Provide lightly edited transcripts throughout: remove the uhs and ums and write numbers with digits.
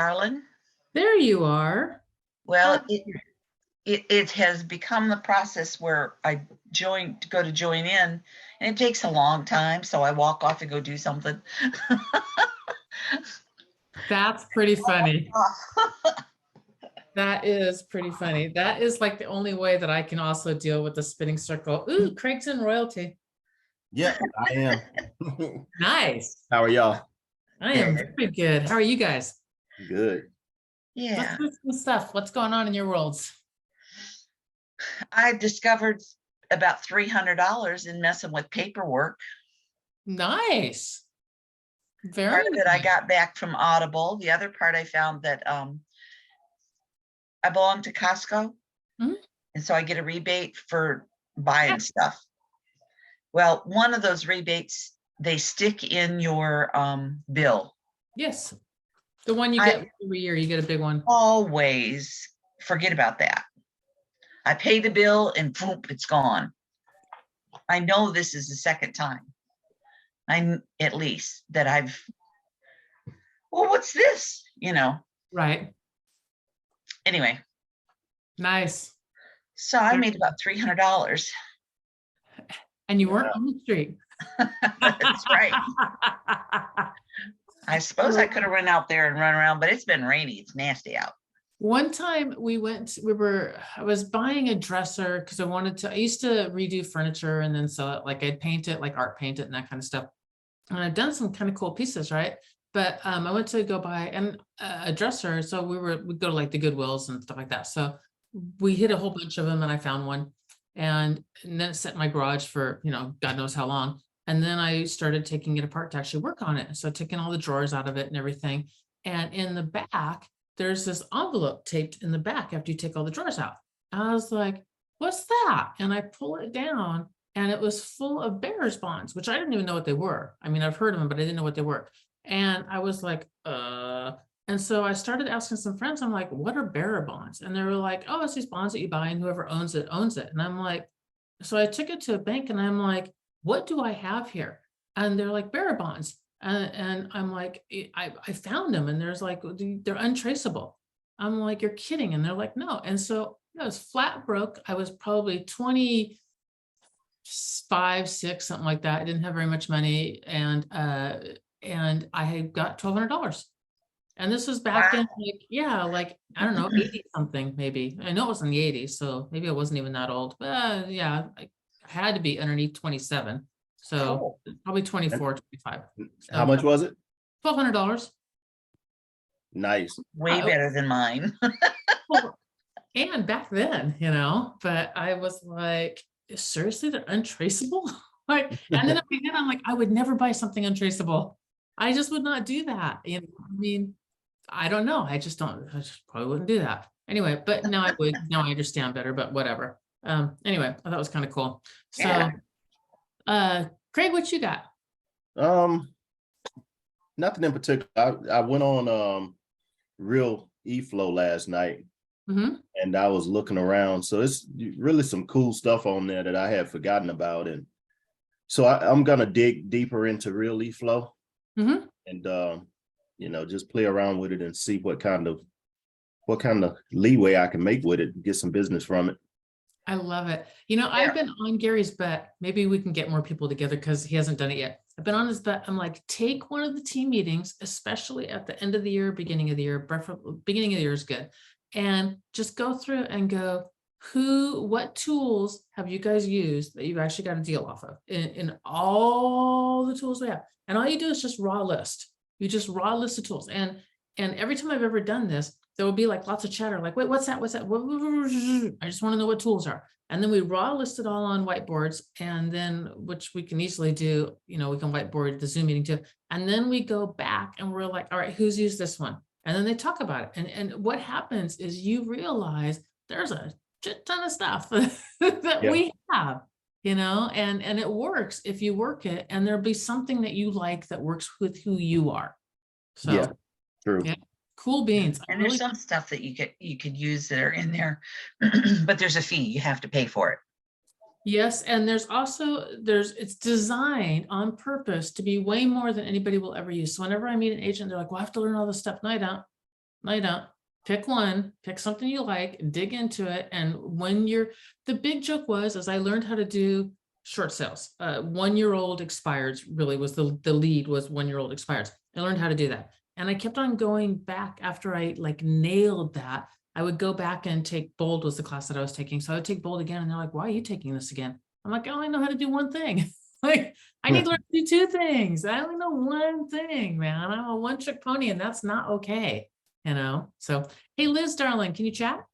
Carolyn. There you are. Well, it has become the process where I go to join in, and it takes a long time. So I walk off and go do something. That's pretty funny. That is pretty funny. That is like the only way that I can also deal with the spinning circle. Ooh, Craig's in royalty. Yeah, I am. Nice. How are y'all? I am very good. How are you guys? Good. Yeah, Let's do some stuff. What's going on in your worlds? I discovered about $300 in messing with paperwork. Nice. Very Part of it I nice. got back from Audible. The other part I found that I belong to Costco, Mhm. and so I get a rebate for buying stuff. Well, one of those rebates they stick in your bill. Yes. The one you get every year, you get a big one. Always forget about that. I pay the bill and boom, it's gone. I know this is the second time. At least that well, what's this? Right. Anyway. Nice. So I made about $300. And you weren't on the street. That's right. I suppose I could have run out there and run around, but it's been rainy. It's nasty out. One time I was buying a dresser because I used to redo furniture and then sell it. Like I'd paint it, like art paint it and that kind of stuff. And I've done some kind of cool pieces, right? But I went to go buy a dresser. So we'd go to like the Goodwills and stuff like that. So we hit a whole bunch of them and I found one. And then it sat in my garage for, God knows how long. And then I started taking it apart to actually work on it. So taking all the drawers out of it and everything. And in the back, there's this envelope taped in the back after you take all the drawers out. I was like, what's that? And I pull it down and it was full of bearers bonds, which I didn't even know what they were. I mean, I've heard of them, but I didn't know what they were. And I was like, and so I started asking some friends, I'm like, what are bearer bonds? And they were like, oh, it's these bonds that you buy and whoever owns it, owns it. And I'm like, so I took it to a bank and I'm like, what do I have here? And they're like, bearer bonds. And I'm like, I found them and there's like, they're untraceable. I'm like, you're kidding. And they're like, no. And so I was flat broke. I was probably 25, 6, something like that. I didn't have very much money. And I had got $1,200. And this was back in like, I don't know, 80 something, maybe. I know it was in the 80s. So maybe I wasn't even that old, but yeah, I had to be underneath 27. So probably 24, 25. So, how much was it? $1,200. Nice. Way better than mine. And back then, but I was like, seriously, they're untraceable? And then I'm like, I would never buy something untraceable. I just would not do that. I mean, I don't know. I just probably wouldn't do that. Anyway, but now I would. Now I understand better, but whatever. Anyway, I thought it was kind of cool. So, Craig, what you got? Nothing in particular. I went on Real eFlow last night, and I was looking around. So it's really some cool stuff on there that I had forgotten about, and so I'm gonna dig deeper into Real eFlow, and just play around with it and see what kind of leeway I can make with it, get some business from it. I love it. I've been on Gary's bet. Maybe we can get more people together because he hasn't done it yet. I've been on his bet. I'm like, take one of the team meetings, especially at the end of the year, beginning of the year. Beginning of the year is good. And just go through and go, what tools have you guys used that you've actually got a deal off of in all the tools we have? And all you do is just raw list. You just raw list the tools. And every time I've ever done this, there will be like lots of chatter, like, wait, what's that? What's that? I just want to know what tools are. And then we raw list it all on whiteboards, and then, which we can easily do, we can whiteboard the Zoom meeting too. And then we go back and we're like, all right, who's used this one? And then they talk about it. And what happens is you realize there's a shit ton of stuff that we have, and it works if you work it, and there'll be something that you like that works with who you are. So yeah, true. Yeah. Cool beans. And there's some stuff that you could use that are in there, but there's a fee. You have to pay for it. Yes, and it's designed on purpose to be way more than anybody will ever use. So whenever I meet an agent, they're like, well, I have to learn all this stuff. No, I don't. No, you don't. Pick one, pick something you like, dig into it. And when the big joke was, as I learned how to do short sales, 1-year-old expireds really was the lead was 1-year-old expireds. I learned how to do that. And I kept on going back after I like nailed that. I would go back and take Bold was the class that I was taking. So I would take Bold again. And they're like, why are you taking this again? I'm like, I only know how to do one thing. Like, I need to learn to do 2 things. I only know one thing, man. I'm a one-trick pony, and that's not okay. So, hey, Liz, darling, can you chat?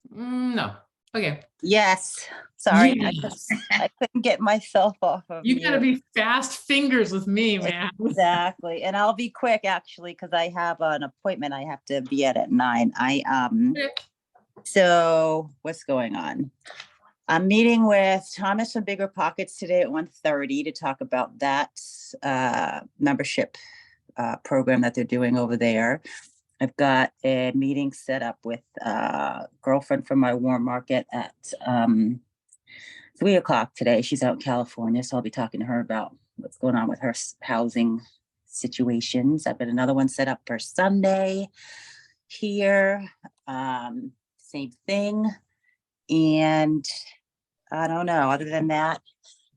No. Okay. Yes, sorry, Yes. I couldn't get myself off of You gotta mute. be fast fingers with me, man. Exactly, and I'll be quick actually, because I have an appointment I have to be at 9. So what's going on? I'm meeting with Thomas from Bigger Pockets today at 1:30 to talk about that membership program that they're doing over there. I've got a meeting set up with a girlfriend from my warm market at 3:00 today. She's out in California, so I'll be talking to her about what's going on with her housing situations. I've got another one set up for Sunday here. Same thing. And I don't know, other than that,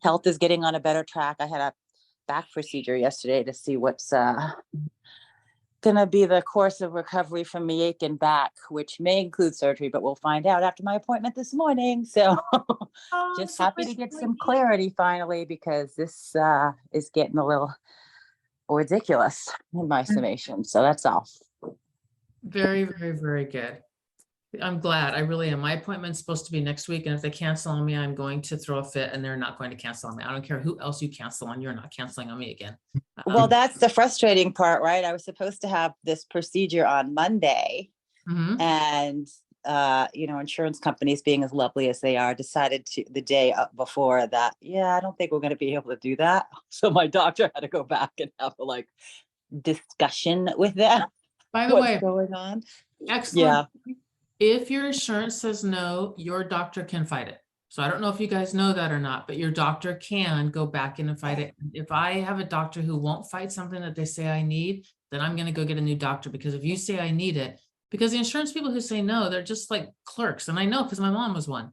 health is getting on a better track. I had a back procedure yesterday to see what's gonna be the course of recovery from me aching back, which may include surgery, but we'll find out after my appointment this morning. So Oh, just so happy to get some clarity finally, because this is getting a little ridiculous in my summation. So that's all. very, very, very good. I'm glad. I really am. My appointment's supposed to be next week, and if they cancel on me, I'm going to throw a fit, and they're not going to cancel on me. I don't care who else you cancel on, you're not canceling on me again. Well, that's the frustrating part, right? I was supposed to have this procedure on Monday, Mhm. and insurance companies, being as lovely as they are, decided to the day before that, yeah, I don't think we're going to be able to do that. So my doctor had to go back and have a discussion with them. By the What's way, going on? excellent. If your insurance says no, your doctor can fight it. So I don't know if you guys know that or not, but your doctor can go back in and fight it. If I have a doctor who won't fight something that they say I need, then I'm going to go get a new doctor, because if you say I need it, because the insurance people who say no, they're just like clerks. And I know, because my mom was one.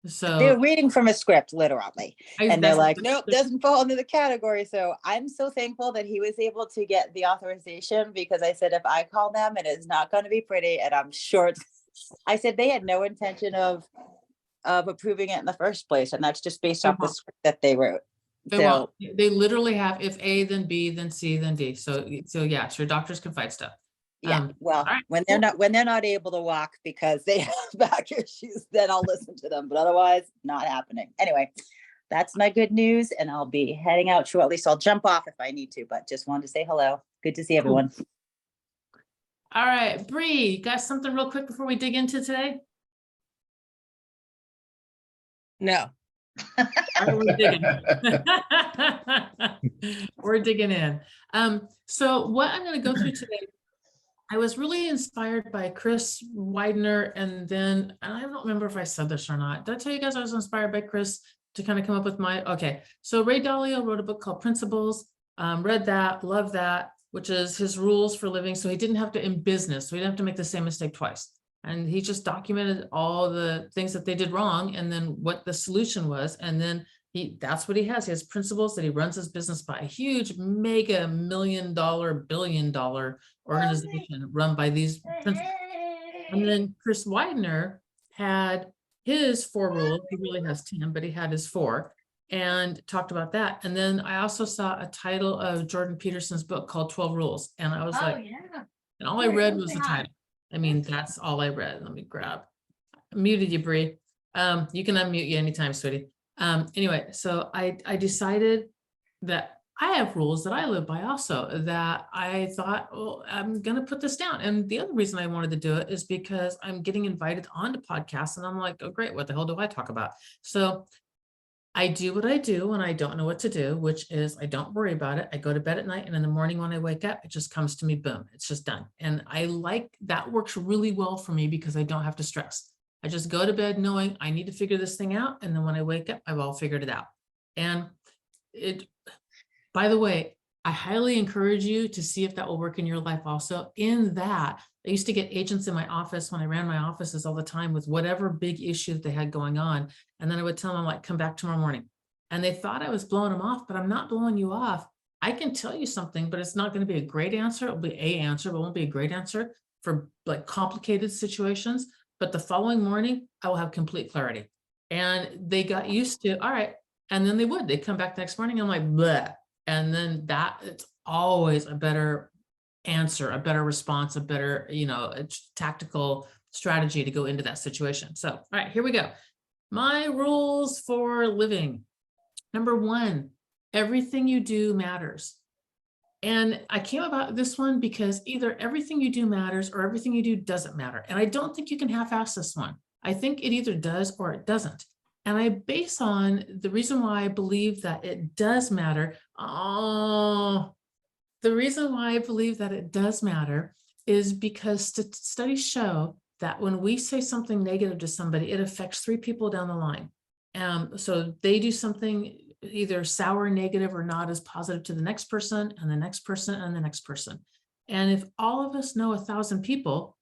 So They're reading from a script, literally. And they're that's- like, nope, doesn't fall into the category. So I'm so thankful that he was able to get the authorization, because I said, if I call them, it is not going to be pretty. And I'm sure I said they had no intention of approving it in the first place. And that's just based off the script that they wrote. So they literally have, if A, then B, then C, then D. So yeah, your doctors can fight stuff. yeah, well, right, when they're not able to walk because they have back issues, then I'll listen to them. But otherwise, not happening. Anyway, that's my good news, and I'll be heading out shortly. So I'll jump off if I need to, but just wanted to say hello. Good to see everyone. All right, Bree, you got something real quick before we dig into today? No. All right, we're digging. We're digging in. So what I'm going to go through today, I was really inspired by Chris Widener, and then I don't remember if I said this or not. Did I tell you guys I was inspired by Chris to kind of come up with okay. So Ray Dalio wrote a book called Principles. Read that, love that, which is his rules for living. So he didn't have to, in business, so he didn't have to make the same mistake twice. And he just documented all the things that they did wrong, and then what the solution was. And then that's what he has. He has principles that he runs his business by, a huge mega $1 million, $1 billion organization run by these principles. And then Chris Widener had his 4 rules. He really has 10, but he had his 4 and talked about that. And then I also saw a title of Jordan Peterson's book called 12 Rules. And I was and all I read was the title. I mean, that's all I read. Let me grab. I muted you, Bree. You can unmute you anytime, sweetie. Anyway, so I decided that I have rules that I live by also, that I thought, well, I'm going to put this down. And the other reason I wanted to do it is because I'm getting invited onto podcasts, and I'm like, oh, great. What the hell do I talk about? So I do what I do when I don't know what to do, which is I don't worry about it. I go to bed at night, and in the morning when I wake up, it just comes to me, boom, it's just done. And I like that. Works really well for me because I don't have to stress. I just go to bed knowing I need to figure this thing out. And then when I wake up, I've all figured it out. And by the way, I highly encourage you to see if that will work in your life also. In that, I used to get agents in my office when I ran my offices all the time with whatever big issue that they had going on. And then I would tell them, like, come back tomorrow morning. And they thought I was blowing them off, but I'm not blowing you off. I can tell you something, but it's not going to be a great answer. It'll be a answer, but it won't be a great answer for like complicated situations. But the following morning, I will have complete clarity. And they got used to, all right. And then they'd come back the next morning. I'm like, bleh. And then it's always a better answer, a better response, a better, tactical strategy to go into that situation. So, all right, here we go. My rules for living. Number 1, everything you do matters. And I came about this one because either everything you do matters or everything you do doesn't matter. And I don't think you can half-ass this one. I think it either does or it doesn't. And I base on the reason why I believe that it does matter. The reason why I believe that it does matter is because studies show that when we say something negative to somebody, it affects 3 people down the line. So they do something either sour, negative, or not as positive to the next person and the next person and the next person. And if all of us know 1,000 people,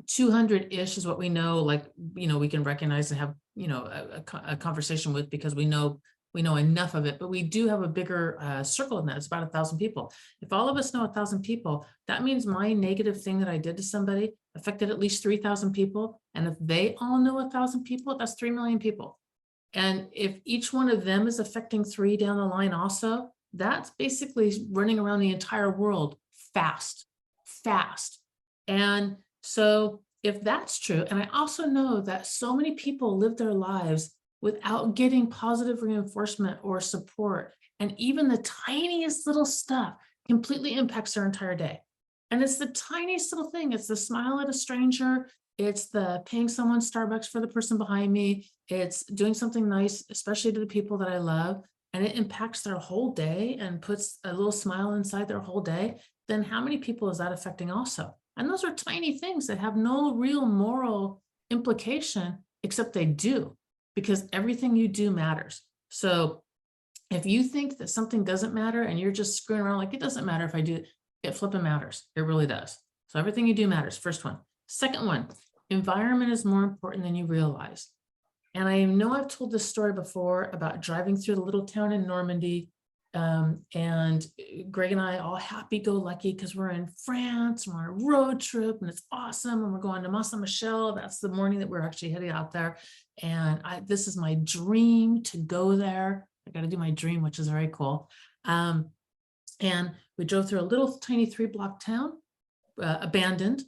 200-ish is what we know, like, we can recognize and have, a conversation with, because we know enough of it, but we do have a bigger circle than that. It's about 1,000 people. If all of us know 1,000 people, that means my negative thing that I did to somebody affected at least 3,000 people. And if they all know 1,000 people, that's 3 million people. And if each one of them is affecting 3 down the line also, that's basically running around the entire world fast. And so if that's true, and I also know that so many people live their lives without getting positive reinforcement or support, and even the tiniest little stuff completely impacts their entire day. And it's the tiniest little thing. It's the smile at a stranger. It's the paying someone Starbucks for the person behind me. It's doing something nice, especially to the people that I love, and it impacts their whole day and puts a little smile inside their whole day. Then how many people is that affecting also? And those are tiny things that have no real moral implication, except they do, because everything you do matters. So if you think that something doesn't matter and you're just screwing around like it doesn't matter if I do it, flipping matters. It really does. So everything you do matters. First one. Second one, environment is more important than you realize. And I know I've told this story before about driving through the little town in Normandy. And Greg and I all happy-go-lucky because we're in France, we're on a road trip and it's awesome. And we're going to Mont Saint-Michel. That's the morning that we're actually heading out there. And this is my dream to go there. I got to do my dream, which is very cool. And we drove through a little tiny 3-block town, abandoned.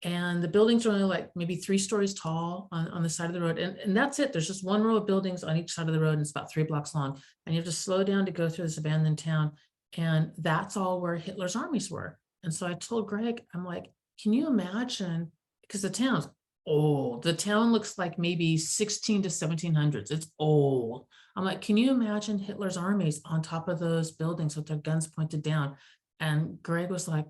And the buildings are only like maybe 3 stories tall on the side of the road. And that's it. There's just one row of buildings on each side of the road, and it's about 3 blocks long. And you have to slow down to go through this abandoned town. And that's all where Hitler's armies were. And so I told Greg, I'm like, can you imagine? Because the town's old. The town looks like maybe 16 to 1700s. It's old. I'm like, can you imagine Hitler's armies on top of those buildings with their guns pointed down? And Greg was like,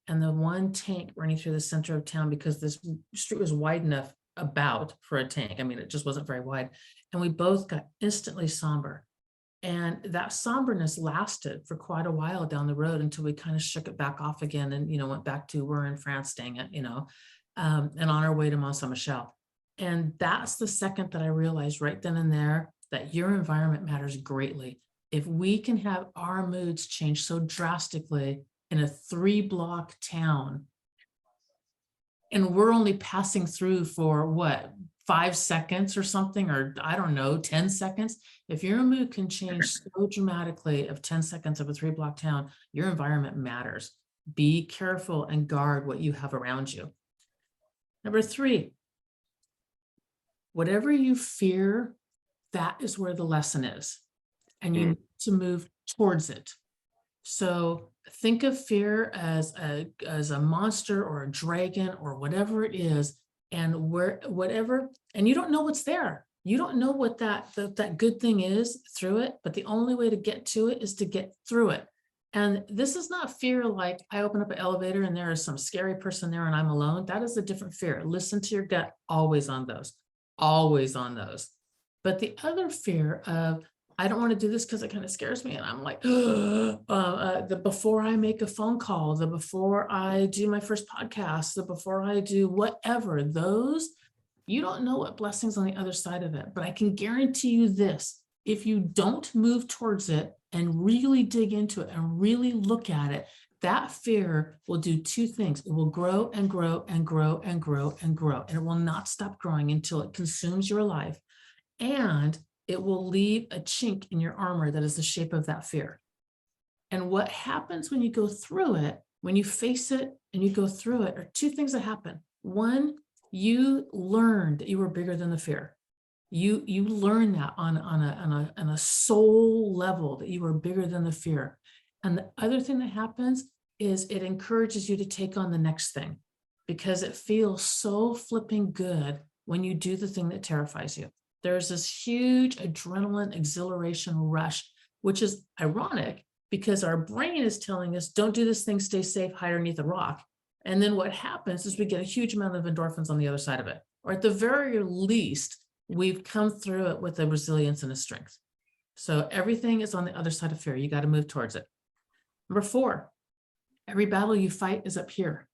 and the one tank running through the center of town, because this street was wide enough about for a tank. I mean, it just wasn't very wide. And we both got instantly somber. And that somberness lasted for quite a while down the road until we kind of shook it back off again and, went back to we're in France, dang it, and on our way to Mont Saint-Michel. And that's the second that I realized right then and there that your environment matters greatly. If we can have our moods change so drastically in a 3-block town, and we're only passing through for what, 5 seconds or something, or I don't know, 10 seconds. If your mood can change so dramatically of 10 seconds of a 3-block town, your environment matters. Be careful and guard what you have around you. Number 3, whatever you fear, that is where the lesson is, and you need to move towards it. So think of fear as a monster or a dragon or whatever it is, and whatever, and you don't know what's there. You don't know what that good thing is through it, but the only way to get to it is to get through it. And this is not fear like I open up an elevator and there is some scary person there and I'm alone. That is a different fear. Listen to your gut, always on those. But the other fear of I don't want to do this because it kind of scares me. And I'm like, the before I make a phone call, the before I do my first podcast, the before I do whatever, those, you don't know what blessings on the other side of it. But I can guarantee you this, if you don't move towards it and really dig into it and really look at it, that fear will do two things. It will grow and grow and grow and grow and grow. And it will not stop growing until it consumes your life. And it will leave a chink in your armor that is the shape of that fear. And what happens when you go through it, when you face it and you go through it, are two things that happen. One, you learn that you were bigger than the fear. You learn that on a soul level, that you are bigger than the fear. And the other thing that happens is it encourages you to take on the next thing, because it feels so flipping good when you do the thing that terrifies you. There's this huge adrenaline exhilaration rush, which is ironic because our brain is telling us, don't do this thing, stay safe, hide underneath a rock. And then what happens is we get a huge amount of endorphins on the other side of it. Or at the very least, we've come through it with a resilience and a strength. So everything is on the other side of fear. You got to move towards it. Number 4, every battle you fight is up here.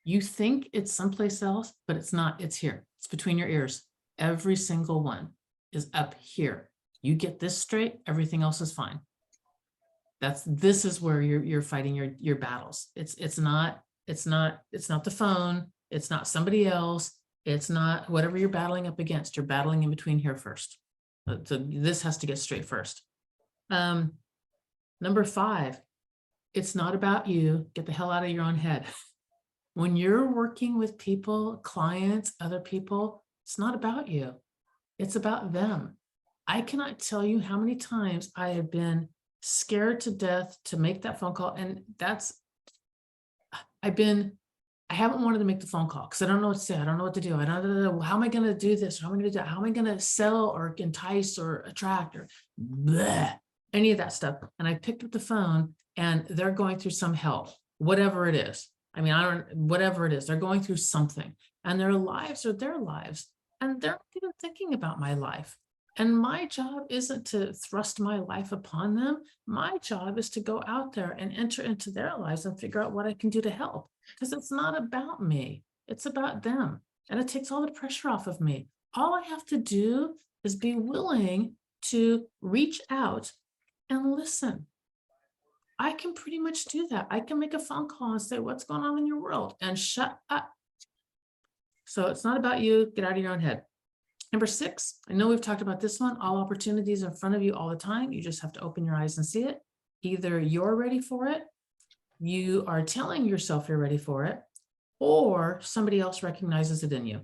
You think it's someplace else, but it's not. It's here. It's between your ears. Every single one is up here. You get this straight, everything else is fine. This is where you're fighting your battles. It's not the phone, it's not somebody else, it's not whatever you're battling up against. You're battling in between here first. So this has to get straight first. Number 5, it's not about you. Get the hell out of your own head. When you're working with people, clients, other people, it's not about you. It's about them. I cannot tell you how many times I have been scared to death to make that phone call. And I haven't wanted to make the phone call because I don't know what to say. I don't know what to do. I don't know, how am I going to do this? How am I going to do that? How am I going to sell or entice or attract or bleh, any of that stuff? And I picked up the phone and they're going through some hell, whatever it is. I mean, whatever it is, they're going through something, and their lives are their lives, and they're not even thinking about my life. And my job isn't to thrust my life upon them. My job is to go out there and enter into their lives and figure out what I can do to help, because it's not about me. It's about them. And it takes all the pressure off of me. All I have to do is be willing to reach out and listen. I can pretty much do that. I can make a phone call and say, what's going on in your world? And shut up. So it's not about you. Get out of your own head. Number 6, I know we've talked about this one. All opportunities in front of you all the time. You just have to open your eyes and see it. Either you're ready for it, you are telling yourself you're ready for it, or somebody else recognizes it in you.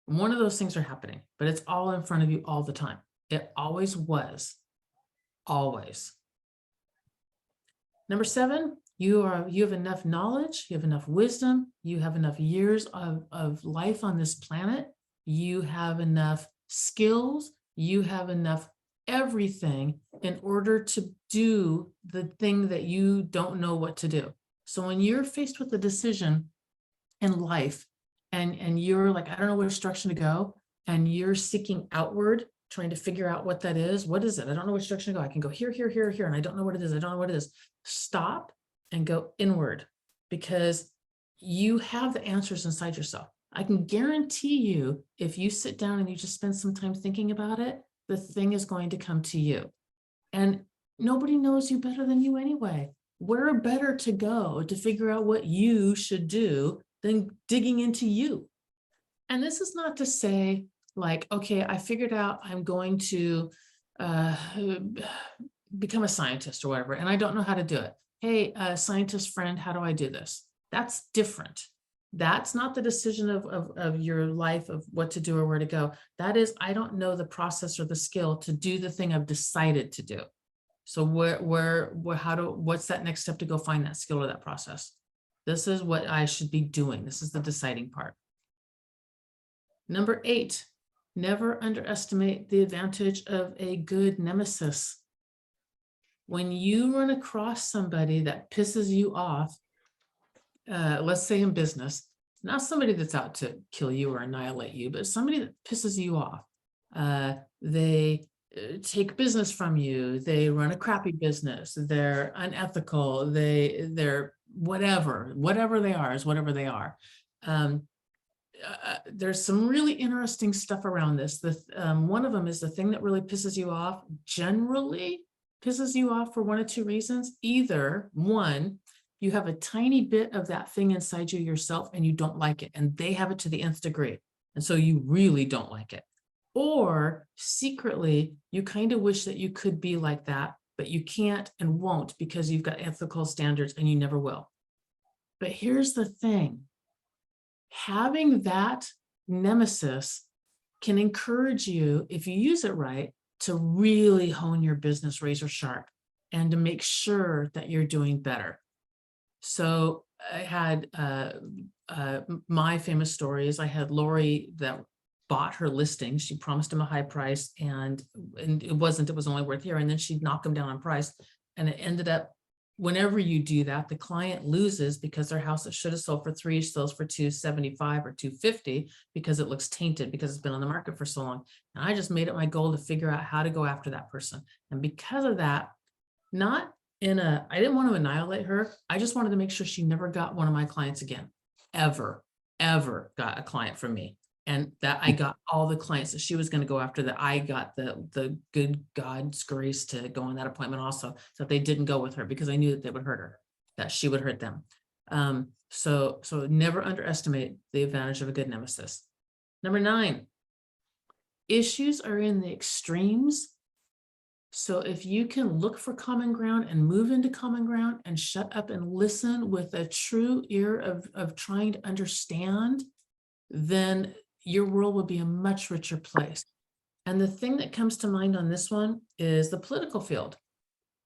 One of those things are happening, but it's all in front of you all the time. It always was. Always. Number 7, you have enough knowledge, you have enough wisdom, you have enough years of life on this planet, you have enough skills, you have enough everything in order to do the thing that you don't know what to do. So when you're faced with a decision in life and you're like, I don't know which direction to go, and you're seeking outward, trying to figure out what that is. What is it? I don't know which direction to go. I can go here, here, here, here, and I don't know what it is. I don't know what it is. Stop and go inward, because you have the answers inside yourself. I can guarantee you, if you sit down and you just spend some time thinking about it, the thing is going to come to you. And nobody knows you better than you anyway. Where better to go to figure out what you should do than digging into you? And this is not to say, like, okay, I figured out I'm going to become a scientist or whatever, and I don't know how to do it. Hey, scientist friend, how do I do this? That's different. That's not the decision of your life of what to do or where to go. That is, I don't know the process or the skill to do the thing I've decided to do. So what's that next step to go find that skill or that process? This is what I should be doing. This is the deciding part. Number 8, never underestimate the advantage of a good nemesis. When you run across somebody that pisses you off, let's say in business, not somebody that's out to kill you or annihilate you, but somebody that pisses you off. They take business from you, they run a crappy business, they're unethical, they're whatever they are is whatever they are. There's some really interesting stuff around this. One of them is the thing that really pisses you off, generally pisses you off for one of two reasons. Either one, you have a tiny bit of that thing inside you yourself and you don't like it, and they have it to the nth degree. And so you really don't like it. Or secretly, you kind of wish that you could be like that, but you can't and won't because you've got ethical standards and you never will. But here's the thing. Having that nemesis can encourage you, if you use it right, to really hone your business razor sharp and to make sure that you're doing better. So I had my famous stories. I had Lori that bought her listing. She promised him a high price and it was only worth here. And then she'd knock him down on price. And it ended up, whenever you do that, the client loses because their house that should have sold for $3 sells for $275 or $250 because it looks tainted because it's been on the market for so long. And I just made it my goal to figure out how to go after that person. And because of that, I didn't want to annihilate her. I just wanted to make sure she never got one of my clients again, ever got a client from me. And that I got all the clients that she was going to go after, that I got the good God's grace to go on that appointment also, so they didn't go with her because I knew that they would hurt her, that she would hurt them. So never underestimate the advantage of a good nemesis. Number 9, issues are in the extremes. So if you can look for common ground and move into common ground and shut up and listen with a true ear of trying to understand, then your world will be a much richer place. And the thing that comes to mind on this one is the political field.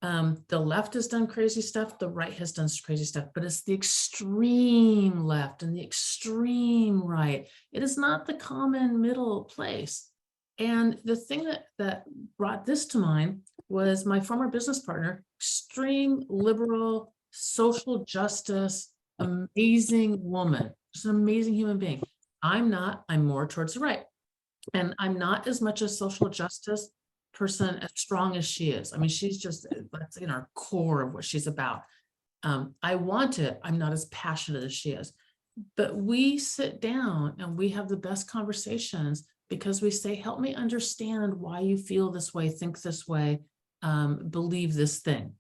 The left has done crazy stuff, the right has done crazy stuff, but it's the extreme left and the extreme right. It is not the common middle place. And the thing that brought this to mind was my former business partner, extreme liberal, social justice, amazing woman, just an amazing human being. I'm not, I'm more towards the right. And I'm not as much a social justice person as strong as she is. I mean, she's just, that's in our core of what she's about. I want it. I'm not as passionate as she is. But we sit down and we have the best conversations because we say, help me understand why you feel this way, think this way, believe this thing.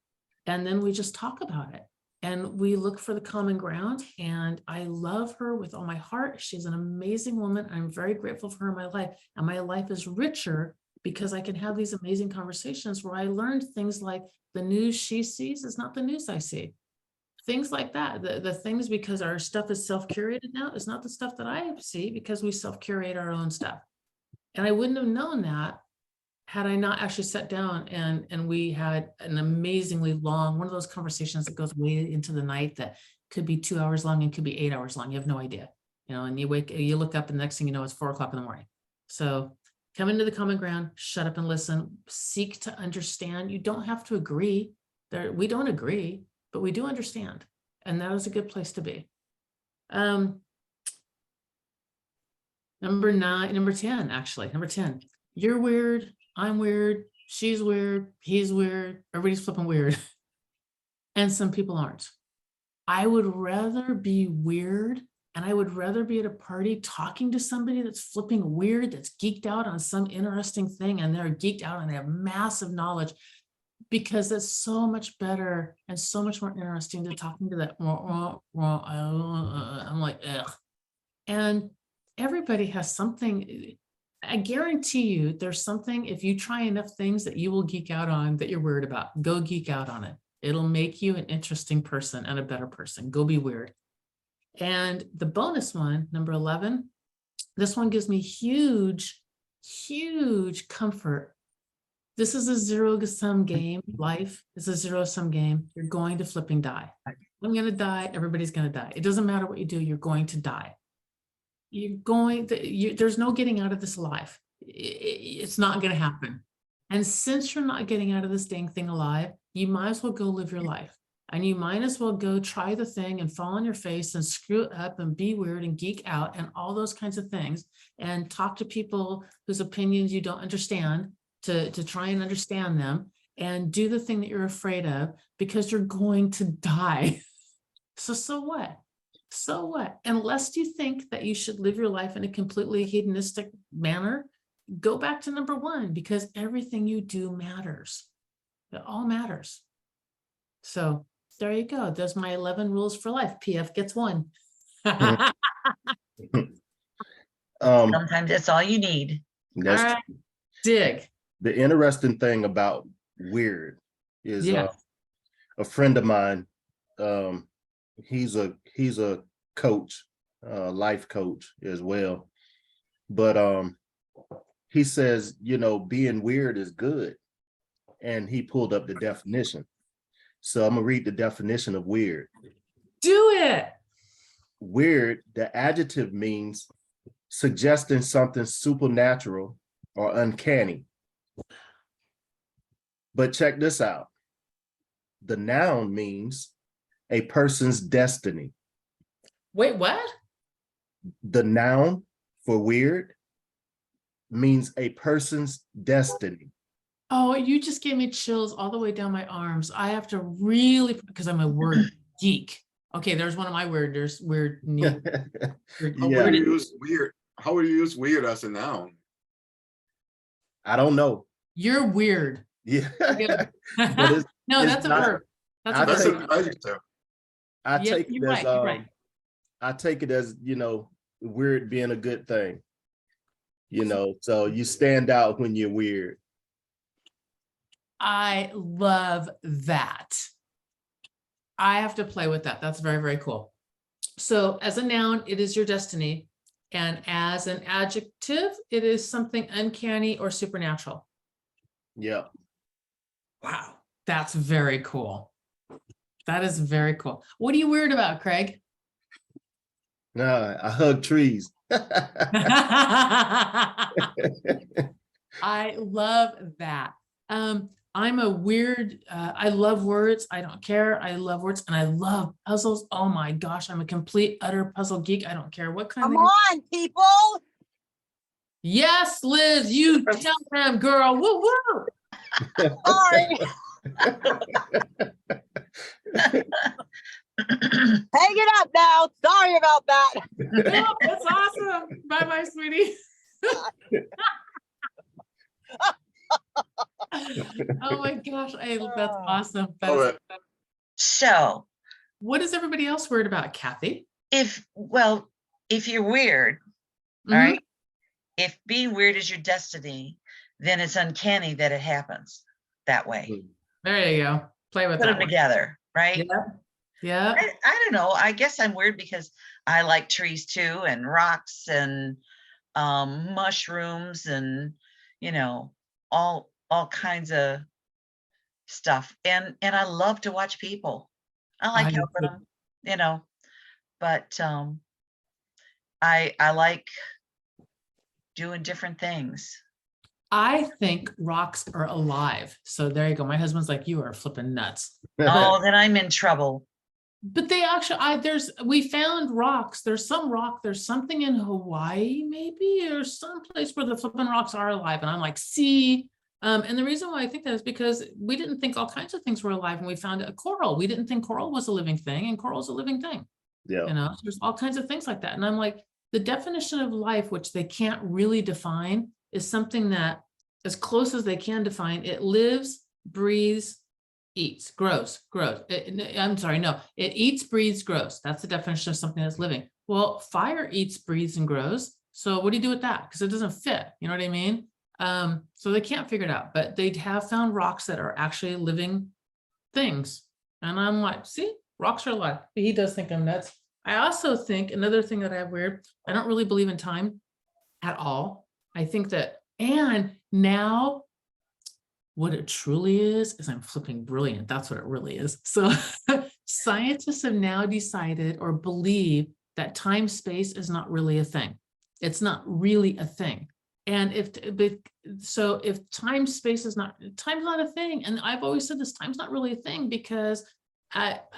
And then we just talk about it. And we look for the common ground, and I love her with all my heart. She's an amazing woman. I'm very grateful for her in my life. And my life is richer because I can have these amazing conversations where I learned things like the news she sees is not the news I see. Things like that. The things, because our stuff is self-curated now, is not the stuff that I see because we self-curate our own stuff. And I wouldn't have known that had I not actually sat down and we had an amazingly long, one of those conversations that goes way into the night that could be 2 hours long and could be 8 hours long. You have no idea, and you look up and the next thing you know, it's 4 o'clock in the morning. So come into the common ground, shut up and listen, seek to understand. You don't have to agree. We don't agree, but we do understand. And that is a good place to be. Number 10, you're weird. I'm weird, she's weird, he's weird, everybody's flipping weird. And some people aren't. I would rather be weird, and I would rather be at a party talking to somebody that's flipping weird, that's geeked out on some interesting thing, and they're geeked out and they have massive knowledge, because that's so much better and so much more interesting than talking to that. I'm like, ugh. And everybody has something. I guarantee you there's something, if you try enough things that you will geek out on that you're weird about, go geek out on it. It'll make you an interesting person and a better person. Go be weird. And the bonus one, number 11, this one gives me huge, huge comfort. This is a zero-sum game. Life is a zero-sum game. You're going to flipping die. I'm going to die. Everybody's going to die. It doesn't matter what you do. You're going to die. There's no getting out of this alive. It's not going to happen. And since you're not getting out of this dang thing alive, you might as well go live your life. And you might as well go try the thing and fall on your face and screw it up and be weird and geek out and all those kinds of things, and talk to people whose opinions you don't understand, to try and understand them and do the thing that you're afraid of, because you're going to die. So what? So what? Unless you think that you should live your life in a completely hedonistic manner, go back to number one, because everything you do matters. It all matters. So there you go. There's my 11 rules for life. PF gets one. Sometimes that's all you need. That's All right. Dig. the interesting thing about weird is Yeah. a friend of mine, he's a coach, life coach as well. But he says, you know, being weird is good. And he pulled up the definition. So I'm gonna read the definition of weird. Do it. Weird, the adjective means suggesting something supernatural or uncanny. But check this out. The noun means a person's destiny. Wait, what? The noun for weird means a person's destiny. Oh, you just gave me chills all the way down my arms. I have to really, because I'm a word geek. Okay, there's one of my weird. There's weird. Yeah. How would you use weird? How would you use weird as a noun? I don't know. You're weird. Yeah. Yeah. But it's- No, it's that's a not- verb. That's I a That's take- verb. an adjective. I Yeah, take it you're as right, you're right. I take it as, you know, weird being a good thing. You know, so you stand out when you're weird. I love that. I have to play with that. That's very, very cool. So as a noun, it is your destiny. And as an adjective, it is something uncanny or supernatural. Yeah. Wow, that's very cool. That is very cool. What are you weird about, Craig? Nah, I hug trees. I love that. I'm a weird, I love words. I don't care. I love words and I love puzzles. Oh my gosh, I'm a complete, utter puzzle geek. I don't care what kind Come of. on, people. Yes, Liz, you tell them, girl. Woo woo. Sorry. Hang it up now. Sorry about that. No, that's awesome. Bye bye, sweetie. Oh my gosh, that's awesome. Love That's- it. So What is everybody else worried about, Kathy? if you're weird, all Mhm. right, if being weird is your destiny, then it's uncanny that it happens that way. There you go. Play with Put that them one. together, right? Yeah. Yeah. I don't know. I guess I'm weird because I like trees too, and rocks and mushrooms and, you know, all kinds of stuff. And I love to watch people. I like I do helping too. them, you know, but I like doing different things. I think rocks are alive. So there you go. My husband's like, you are flipping nuts. Oh, then I'm in trouble. But they actually, we found rocks. There's something in Hawaii, maybe, or someplace where the flipping rocks are alive. And I'm like, see. And the reason why I think that is because we didn't think all kinds of things were alive, and we found a coral. We didn't think coral was a living thing, and coral's a living thing. Yeah. You know, so there's all kinds of things like that. And I'm like, the definition of life, which they can't really define, is something that, as close as they can define, it lives, breathes, eats, grows. It eats, breathes, grows. That's the definition of something that's living. Well, fire eats, breathes, and grows. So what do you do with that? Because it doesn't fit. You know what I mean? So they can't figure it out, but they have found rocks that are actually living things. And I'm like, see, rocks are alive. He does think I'm nuts. I also think another thing that I have weird, I don't really believe in time at all. I think that, and now what it truly is I'm flipping brilliant. That's what it really is. So scientists have now decided or believe that time space is not really a thing. It's not really a thing. And if time space is not, time's not a thing. And I've always said this, time's not really a thing because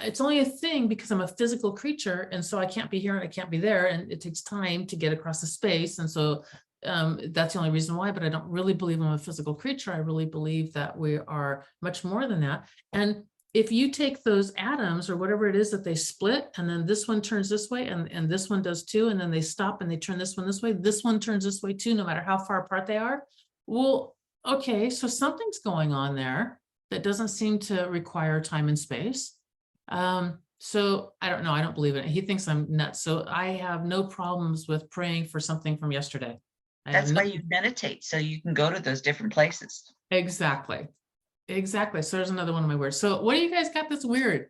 it's only a thing because I'm a physical creature. And so I can't be here and I can't be there. And it takes time to get across the space. And so That's the only reason why, but I don't really believe I'm a physical creature. I really believe that we are much more than that. And if you take those atoms or whatever it is that they split, and then this one turns this way and this one does too, and then they stop and they turn this one this way, this one turns this way too, no matter how far apart they are. Well, okay, so something's going on there that doesn't seem to require time and space. So I don't know. I don't believe it. He thinks I'm nuts. So I have no problems with praying for something from yesterday. I have That's no- why you meditate, so you can go to those different places. Exactly. Exactly. So there's another one of my words. So what do you guys got that's weird?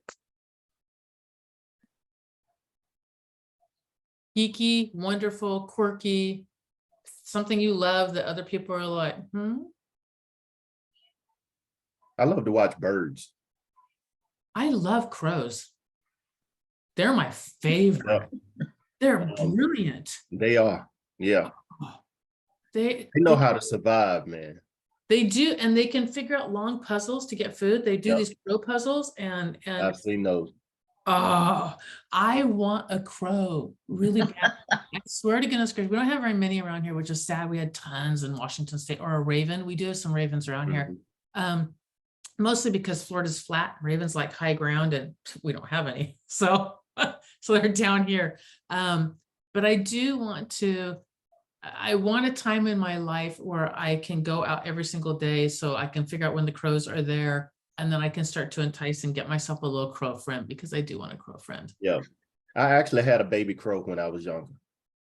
Geeky, wonderful, quirky, something you love that other people are like, I love to watch birds. I love crows. They're my favorite. They're brilliant. They are. Yeah. They They know how to survive, man. They do, and they can figure out long puzzles to get food. They do Yep. these crow puzzles, and I've seen those. oh, I want a crow really bad. I swear to goodness, gracious, we don't have very many around here, which is sad. We had tons in Washington State, or a raven. We do have some ravens around here. Mostly because Florida's flat, ravens like high ground, and we don't have any. So, so they're down here. But I do want to. I want a time in my life where I can go out every single day, so I can figure out when the crows are there, and then I can start to entice and get myself a little crow friend, because I do want a crow friend. Yeah. I actually had a baby crow when I was younger.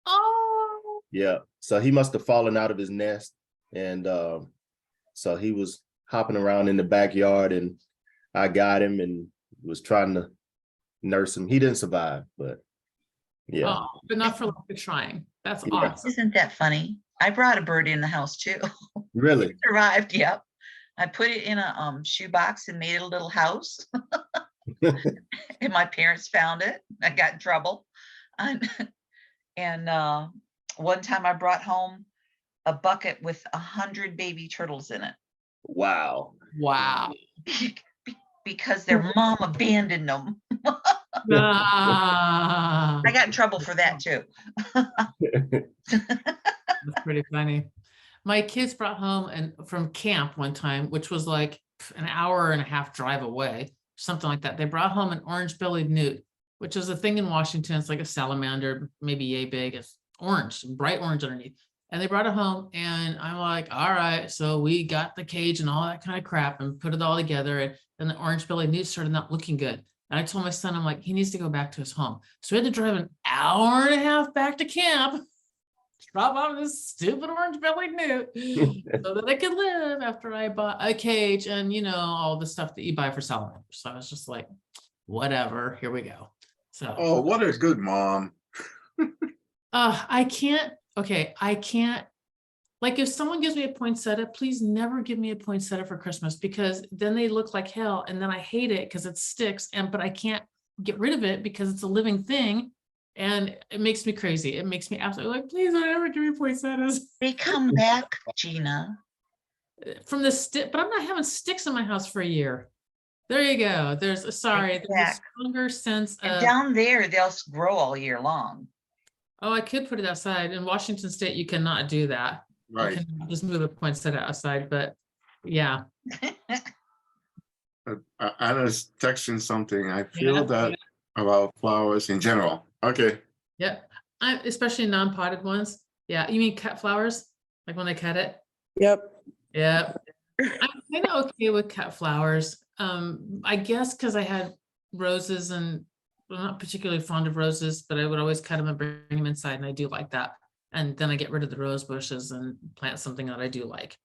Oh, Yeah. So he must have fallen out of his nest. And so he was hopping around in the backyard, and I got him and was trying to nurse him. He didn't survive, but yeah. oh, but not for lack of trying. That's Yeah. awesome. Isn't that funny? I brought a bird in the house too. Really? Survived, yep. I put it in a shoebox and made it a little house. And my parents found it. I got in trouble. And one time I brought home a bucket with 100 baby turtles in it Wow. Wow. because their mom abandoned them. Ah, I got in trouble for that too. that's pretty funny. My kids brought home and from camp one time, which was like an hour and a half drive away, something like that. They brought home an orange-bellied newt, which is a thing in Washington. It's like a salamander, maybe yay big. It's orange, bright orange underneath. And they brought it home, and I'm like, all right. So we got the cage and all that kind of crap and put it all together. And then the orange-bellied newt started not looking good. And I told my son, I'm like, he needs to go back to his home. So we had to drive an hour and a half back to camp, drop off this stupid orange-bellied newt so that I could live after I bought a cage and, you know, all the stuff that you buy for salamanders. So I was just like, whatever, here we go. So, Oh, what a good mom. I can't, like if someone gives me a poinsettia, please never give me a poinsettia for Christmas, because then they look like hell. And then I hate it because it sticks, but I can't get rid of it because it's a living thing. And it makes me crazy. It makes me absolutely like, please don't ever give me poinsettias. They come back, Gina. From the stick, but I'm not having sticks in my house for a year. There you go. There's a stronger sense And of, down there, they'll grow all year long. oh, I could put it outside. In Washington State, you cannot do that. You Right. can just move the poinsettia outside, but yeah. Anna's texting something. I feel Yeah. that about flowers in general. Okay. Yep. Especially non-potted ones. Yeah. You mean cut flowers? Like when they cut it? Yep. Yeah. I'm kind of okay with cut flowers. I guess because I had roses, and I'm not particularly fond of roses, but I would always cut them and bring them inside, and I do like that. And then I get rid of the rose bushes and plant something that I do like.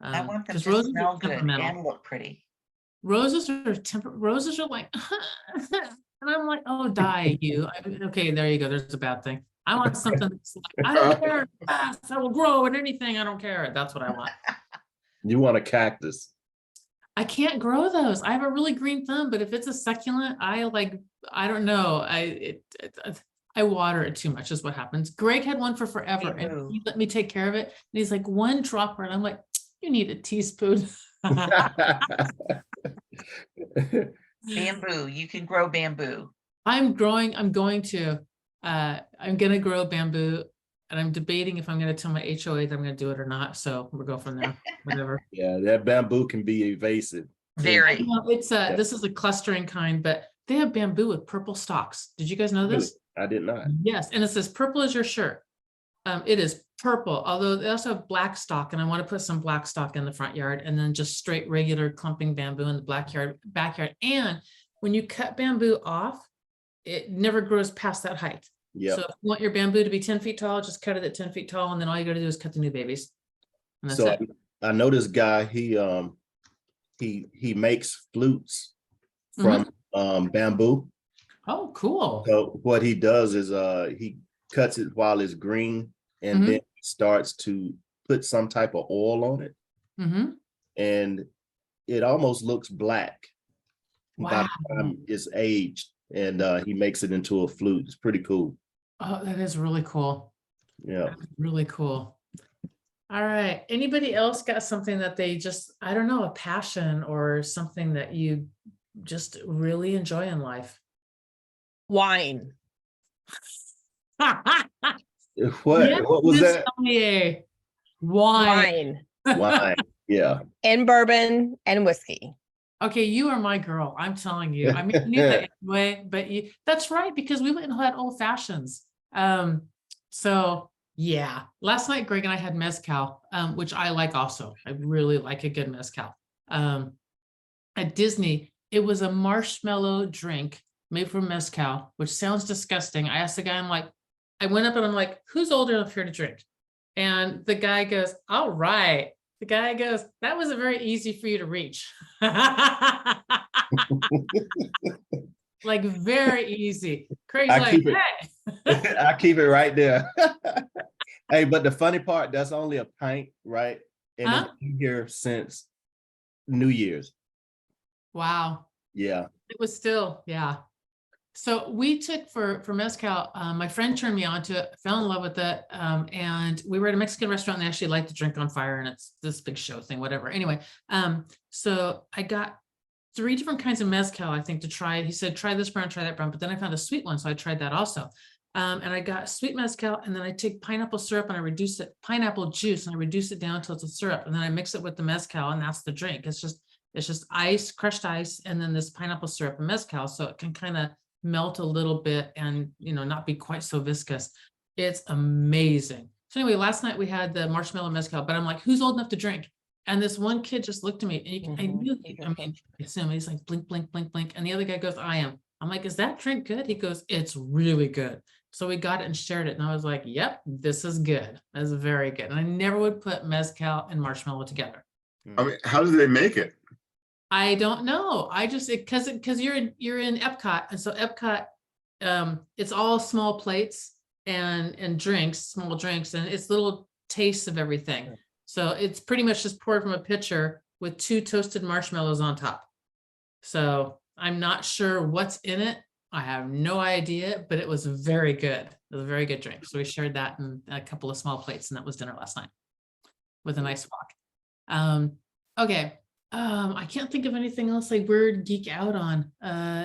I want them 'cause to roses are smell good temperamental. and look pretty. Roses are like, and I'm like, oh, die you. Okay, there you go. There's a bad thing. I want something that's like, I don't care. Fast, I will grow in anything. I don't care. That's what I want. You want a cactus? I can't grow those. I have a really green thumb, but if it's a succulent, I don't know. I water it too much is what happens. Greg had one for forever, Me and too. he let me take care of it. And he's like, one dropper, and I'm like, you need a teaspoon. Bamboo, you can grow bamboo. I'm going to grow bamboo. and I'm debating if I'm going to tell my HOA that I'm going to do it or not. So we'll go from there. Whatever. Yeah, that bamboo can be evasive. too. Very. Well, it's Yeah. this is a clustering kind, but they have bamboo with purple stalks. Did you guys know Really? this? I did not. Yes, and it says purple is your shirt. It is purple, although they also have black stock, and I want to put some black stock in the front yard, and then just straight regular clumping bamboo in the backyard. And when you cut bamboo off, it never grows past that height. Yeah. So if you want your bamboo to be 10 feet tall, just cut it at 10 feet tall, and then all you got to do is cut the new babies. And that's So it. I know this guy, he makes flutes from bamboo. Oh, cool. So what he does is he cuts it while it's green and Mhm. then starts to put some type of oil on it, Hmm. and it almost looks black by Wow. the time it's aged, and he makes it into a flute. It's pretty cool. Oh, that is really cool. Yeah. Really cool. All right. Anybody else got something that they just, I don't know, a passion or something that you just really enjoy in life? Wine. What was Miss that? Sommelier. Wine. Wine. Yeah. And bourbon and whiskey. Okay, you are my girl. I'm telling you. I mean, I knew that anyway, but that's right, because we went and had old fashions. So yeah, last night Greg and I had mezcal, which I like also. I really like a good mezcal. At Disney, it was a marshmallow drink made from mezcal, which sounds disgusting. I asked the guy, I went up and I'm like, who's old enough here to drink? And the guy goes, all right. The guy goes, that was very easy for you to reach. Like very easy. Craig's I like, keep it- hey. I keep it right there. Hey, but the funny part, that's only a pint, right? And Huh? it's been here since New Year's. Wow. Yeah. It was still, yeah. So we took for mezcal, my friend turned me on to it, fell in love with it. And we were at a Mexican restaurant and they actually light the drink on fire and it's this big show thing, whatever. Anyway, so I got 3 different kinds of mezcal, I think, to try. He said, try this brown, try that brown, but then I found a sweet one. So I tried that also. And I got sweet mezcal and then I take pineapple syrup and I reduce it, pineapple juice, and I reduce it down till it's a syrup. And then I mix it with the mezcal and that's the drink. It's just ice, crushed ice, and then this pineapple syrup and mezcal. So it can kind of melt a little bit and, not be quite so viscous. It's amazing. So anyway, last night we had the marshmallow mezcal, but I'm like, who's old enough to drink? And this one kid just looked at me and I knew, I assume he's like, blink, blink, blink, blink. And the other guy goes, I am. I'm like, is that drink good? He goes, it's really good. So we got it and shared it. And I was like, yep, this is good. That's very good. And I never would put mezcal and marshmallow together. I mean, how do they make it? I don't know. I just, because you're in Epcot. And so Epcot, it's all small plates and drinks, small drinks, and it's little tastes of everything. So it's pretty much just poured from a pitcher with 2 toasted marshmallows on top. So I'm not sure what's in it. I have no idea, but it was very good. It was a very good drink. So we shared that in a couple of small plates, and that was dinner last night with a nice walk. Okay. I can't think of anything else I weird geek out on,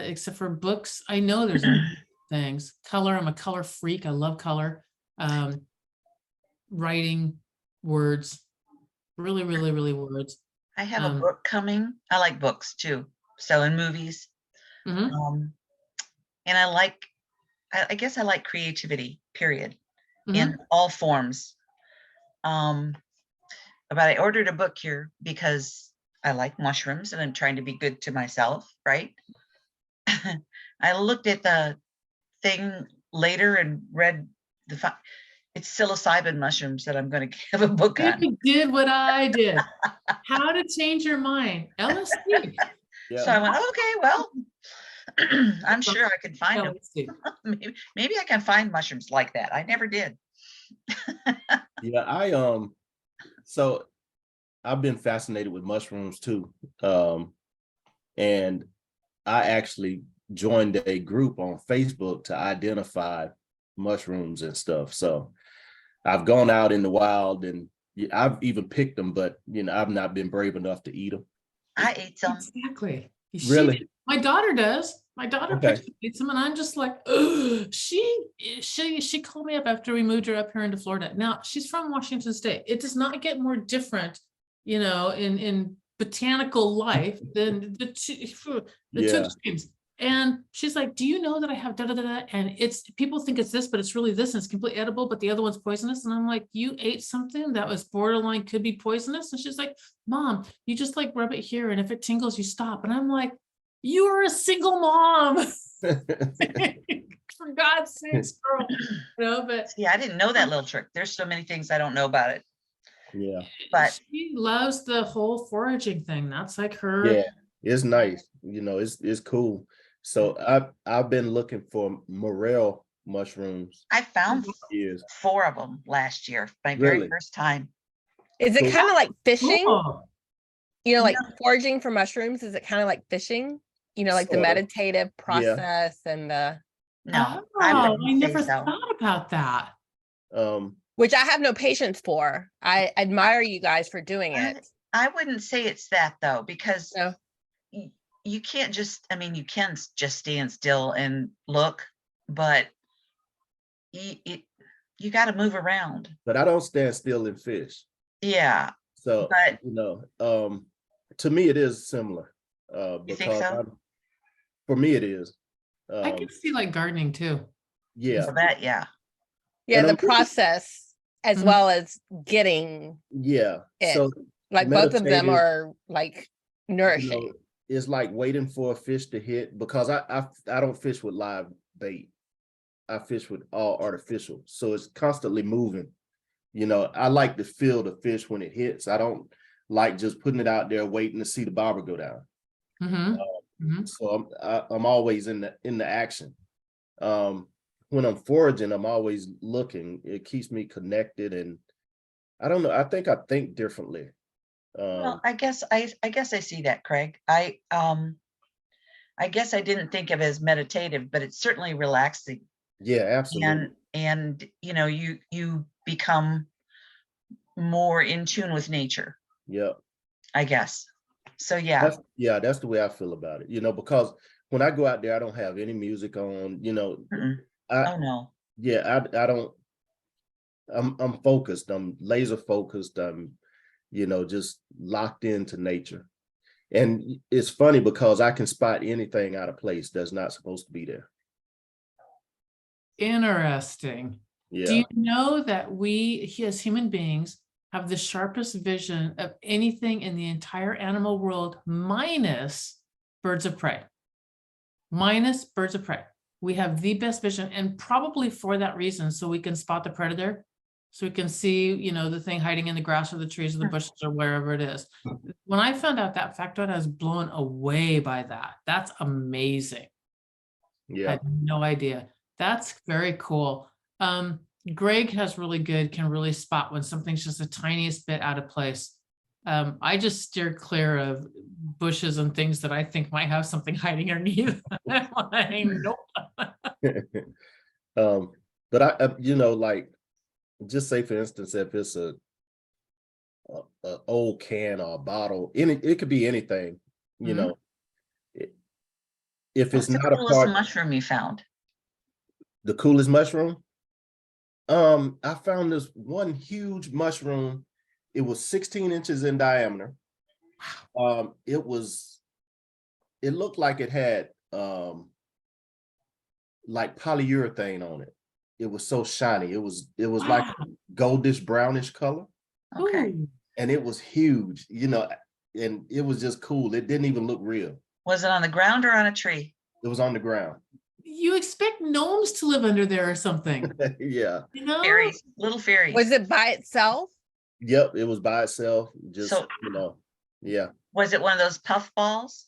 except for books. I know there's things. Color, I'm a color freak. I love color. Writing, words, really, really, really words. I have a book coming. I like books too. So in movies. Mhm. And I guess I like creativity, period, Mhm. in all forms. But I ordered a book here because I like mushrooms and I'm trying to be good to myself, right? I looked at the thing later and read it's psilocybin mushrooms that I'm going to have a book on. You did what I did. How to change your mind. LSD. Yeah. So I went, okay, well, I'm sure I can find them. LSD. Maybe I can find mushrooms like that. I never did. Yeah, so I've been fascinated with mushrooms too. And I actually joined a group on Facebook to identify mushrooms and stuff. So I've gone out in the wild and I've even picked them, but I've not been brave enough to eat them. I ate some. Exactly. Really? My daughter does. My daughter Okay. participates them, and I'm just like, "Ugh." She called me up after we moved her up here into Florida. Now she's from Washington State. It does not get more different, in botanical life than the two Yeah. extremes. And she's like, "Do you know that I have da da da da?" And people think it's this, but it's really this, and it's completely edible, but the other one's poisonous. And I'm like, "You ate something that was borderline could be poisonous?" And she's like, "Mom, you just like rub it here, and if it tingles, you stop." And I'm like, "You are a single mom." For God's sakes, girl. But See, I didn't know that little trick. There's so many things I don't know about it. Yeah. But she loves the whole foraging thing. That's like her. Yeah. It's nice. It's cool. So I've been looking for morel mushrooms I found for years. 4 of them last year, my very Really? first time. Is it Cool. kind of like fishing? Cool. Like foraging for mushrooms, is it kind of like fishing? Like the Sorta. meditative process and the, No, Oh, I I wouldn't never say so. thought about that. which I have no patience for. I admire you guys for doing it. I wouldn't say it's that though, because No. you can't just, I mean, you can just stand still and look, but you got to move around. But I don't stand still in fish. Yeah, So, but to me, it is similar. You think so? For me, it is. I can see like gardening too. Yeah. for that, yeah. Yeah, And the I'm thinking- process as Mhm. well as getting Yeah. it. So, like both of them meditative, are like nourishing. it's like waiting for a fish to hit, because I don't fish with live bait. I fish with all artificial. So it's constantly moving. I like to feel the fish when it hits. I don't like just putting it out there waiting to see the bobber go down. So I'm always in the action. When I'm foraging, I'm always looking. It keeps me connected, and I don't know. I think differently. Well, I guess I see that, Craig. I guess I didn't think of it as meditative, but it's certainly relaxing. Yeah, absolutely. And you become more in tune with nature, Yeah. I guess. So yeah. That's the way I feel about it. Because when I go out there, I don't have any music on. Mm-mm. I Oh no. I don't. I'm focused. I'm laser focused. I'm, just locked into nature. And it's funny because I can spot anything out of place that's not supposed to be there. Interesting. Do Yeah. you know that we, as human beings, have the sharpest vision of anything in the entire animal world, minus birds of prey? Minus birds of prey. We have the best vision, and probably for that reason, so we can spot the predator, so we can see, the thing hiding in the grass or the trees or the bushes or wherever it is. When I found out that fact, I was blown away by that. That's amazing. I Yeah. had no idea. That's very cool. Greg can really spot when something's just the tiniest bit out of place. I just steer clear of bushes and things that I think might have something hiding underneath. I'm like, nope. But I like, just say for instance, if it's a old can or a bottle, it could be anything, Mhm. if it's What's the not a coolest part. mushroom you found? The coolest mushroom? I found this one huge mushroom. It was 16 inches in diameter. It looked like it had like polyurethane on it. It was so shiny. It was like a goldish brownish color, Okay. Ooh. and it was huge, and it was just cool. It didn't even look real. Was it on the ground or on a tree? It was on the ground. You expect gnomes to live under there or something, Yeah. Fairies, little fairies. Was it by itself? Yep. It was by itself. Just, So- yeah. Was it one of those puff balls?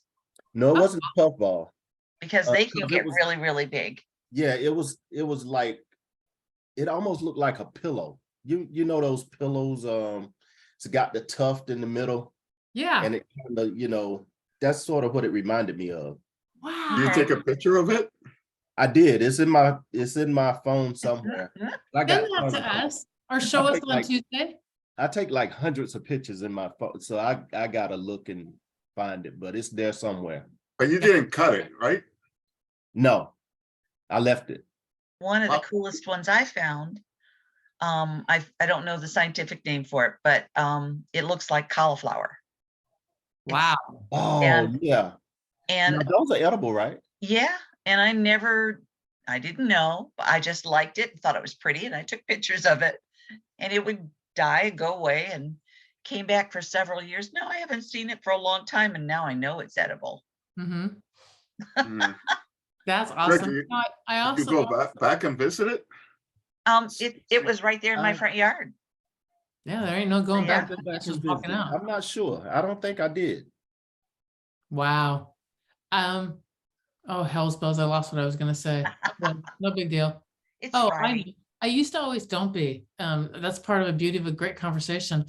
No, it wasn't a puff ball. Because they can 'cause it get was- really, really big. Yeah, it was like, it almost looked like a pillow. You know those pillows, it's got the tuft in the middle, Yeah. and it kind of, that's sort of what it reminded me of. Wow. Do you take a picture of it? I did. It's in my phone somewhere. I got Send that tons to of them. us or show I'll us take, on like, Tuesday. I take like hundreds of pictures in my phone, so I gotta look and find it, but it's there somewhere. But you didn't cut it, right? No, I left it. One of the Oh. coolest ones I found, I don't know the scientific name for it, but it looks like cauliflower. Wow. Oh, And- yeah. And Now, those are edible, right? yeah, and I didn't know, but I just liked it, thought it was pretty, and I took pictures of it. And it would die and go away and came back for several years. No, I haven't seen it for a long time, and now I know it's edible. Hmm. Mm. That's Greg, awesome. you- No, I You also, go back and visit it? It was right there in my I- front yard. yeah, there ain't no going Yeah. back. Go back It's just and walking visit. out. I'm not sure. I don't think I did. Wow. Oh, hell's bells. I lost what I was gonna say. But no big deal. It's Oh, Friday. I used to always don't be. That's part of the beauty of a great conversation.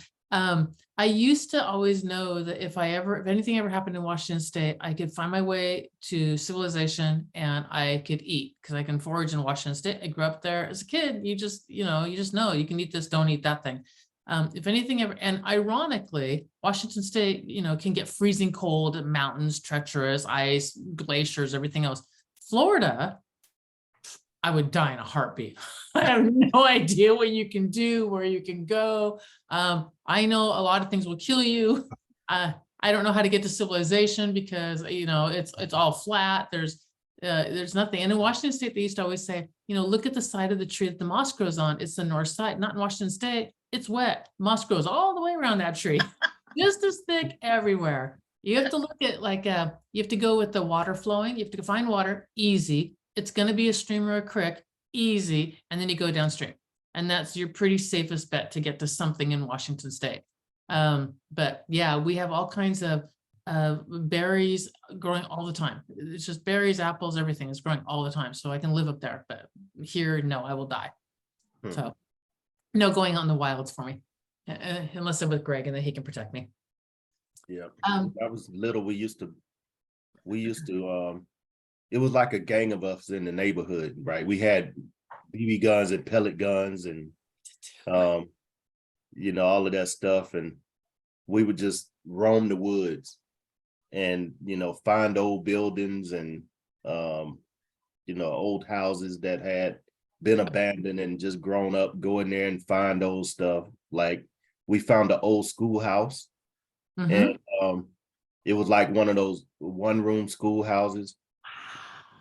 I used to always know that if anything ever happened in Washington State, I could find my way to civilization and I could eat because I can forage in Washington State. I grew up there as a kid. You just know you can eat this, don't eat that thing. If anything ever, and ironically, Washington State, can get freezing cold, mountains, treacherous, ice, glaciers, everything else. Florida, I would die in a heartbeat. I have no idea what you can do, where you can go. I know a lot of things will kill you. I don't know how to get to civilization because it's all flat. There's nothing. And in Washington State, they used to always say, look at the side of the tree that the moss grows on. It's the north side. Not in Washington State. It's wet. Moss grows all the way around that tree, just as thick everywhere. You have to look at you have to go with the water flowing. You have to find water, easy. It's going to be a stream or a creek, easy. And then you go downstream. And that's your pretty safest bet to get to something in Washington State. But yeah, we have all kinds of berries growing all the time. It's just berries, apples, everything is growing all the time. So I can live up there, but here, no, I will die. So no going on the wilds for me, unless I'm with Greg and then he can protect me. Yeah. When I was little, we used to, it was like a gang of us in the neighborhood, right? We had BB guns and pellet guns and, all of that stuff. And we would just roam the woods and, find old buildings and, old houses that had been abandoned and just grown up, go in there and find old stuff. Like we found an old schoolhouse. Mhm. And it was like one of those one-room schoolhouses.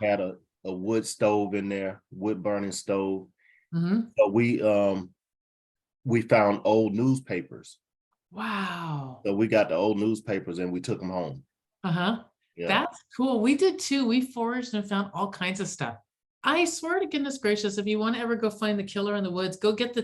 Had a wood stove in there, wood burning stove. Mhm. So we found old newspapers. Wow. So we got the old newspapers and we took them home. Uh-huh. Yeah. That's cool. We did too. We foraged and found all kinds of stuff. I swear to goodness gracious, if you want to ever go find the killer in the woods, go get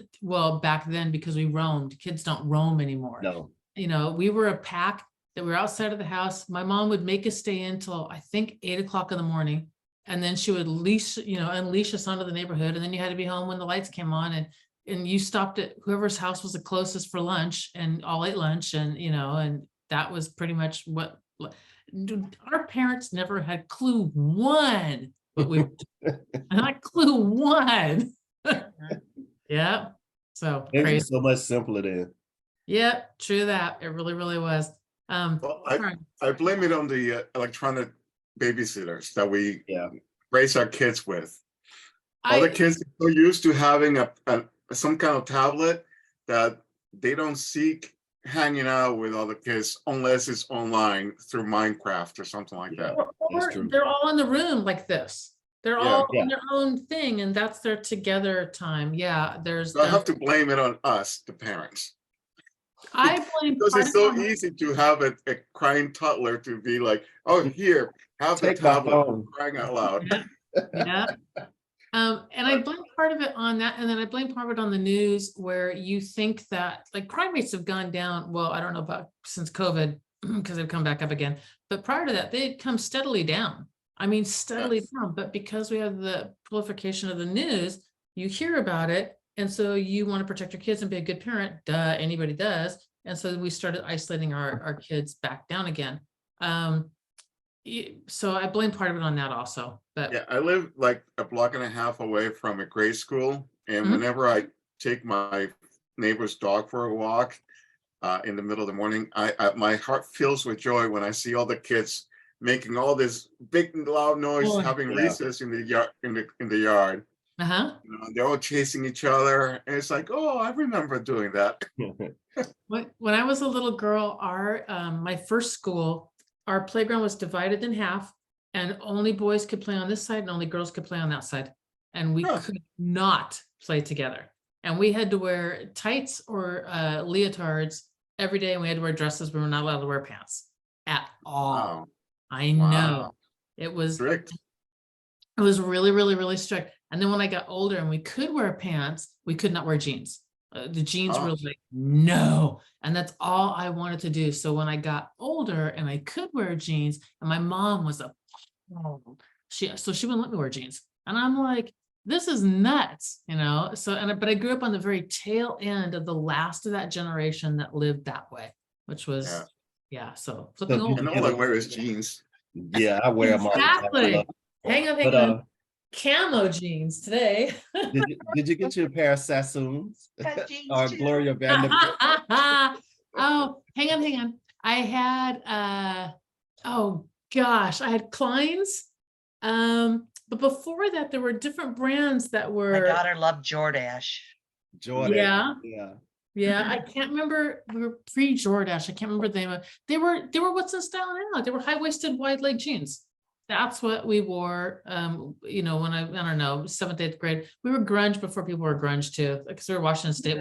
back then, because we roamed. Kids don't roam anymore. No. We were a pack that we were outside of the house. My mom would make us stay in till I think 8 o'clock in the morning. And then she would unleash us onto the neighborhood. And then you had to be home when the lights came on, and you stopped at whoever's house was the closest for lunch, and all ate lunch. And, and that was pretty much what our parents never had clue one, but we not clue one. Yeah. So It crazy. was so much simpler then. Yeah, true that. It really, really was. Well, sorry. I blame it on the electronic babysitters that we Yeah. raise our kids with. All the kids are so used to having some kind of tablet that they don't seek hanging out with other kids unless it's online through Minecraft or something like that. That's Or true. they're all in the room like this. They're Yeah. all Yeah. in their own thing, and that's their together time. Yeah, So I have to blame it on us, the parents. I blame Because part it's of so it on- easy to have a crying toddler to be like, oh, here, have the Take my tablet, phone. crying out loud. Yeah. And I blame part of it on that, and then I blame part of it on the news, where you think that crime rates have gone down. Well, I don't know about since COVID, because they've come back up again. But prior to that, they'd come steadily down. I mean, steadily Yes. down. But because we have the proliferation of the news, you hear about it, and so you want to protect your kids and be a good parent. Duh, anybody does. And so we started isolating our kids back down again. So I blame part of it on that also. But Yeah, I live like a block and a half away from a grade school, and Mhm. whenever I take my neighbor's dog for a walk in the middle of the morning, I my heart fills with joy when I see all the kids making all this big loud noise, Oh, having yeah. recess in the yard, in the yard. Uh-huh. You know, they're all chasing each other, and it's like, oh, I remember doing that. When I was a little girl, our my first school, our playground was divided in half, and only boys could play on this side and only girls could play on that side. And we Huh. could not play together. And we had to wear tights or leotards every day, and we had to wear dresses. We were not allowed to wear pants at all. Wow, I know. Wow. It was strict. it was really, really, really strict. And then when I got older and we could wear pants, we could not wear jeans. The jeans were Oh. like, no. And that's all I wanted to do. So when I got older and I could wear jeans, and my mom was she wouldn't let me wear jeans. And I'm like, this is nuts, you know? So, but I grew up on the very tail end of the last of that generation that lived that way, which was, yeah. So flipping So old. And all I wear is jeans. Yeah, I wear them all the time. I Exactly. love- Hang on, But hang on. Camo jeans today. did you get you a pair of Sassoons Got jeans or too. Gloria Vanderbilt? Oh, hang on. I had oh gosh, I had Klein's. But before that, there were different brands that My were, daughter loved Jordache. Jordan. Yeah. Yeah. yeah, I can't remember, we were pre-Jordache. I can't remember the name of, they were what's in style now. They were high-waisted wide leg jeans. That's what we wore, you know, when I don't know, 7th, 8th grade. We were grunge before people were grunge too, because we were Washington State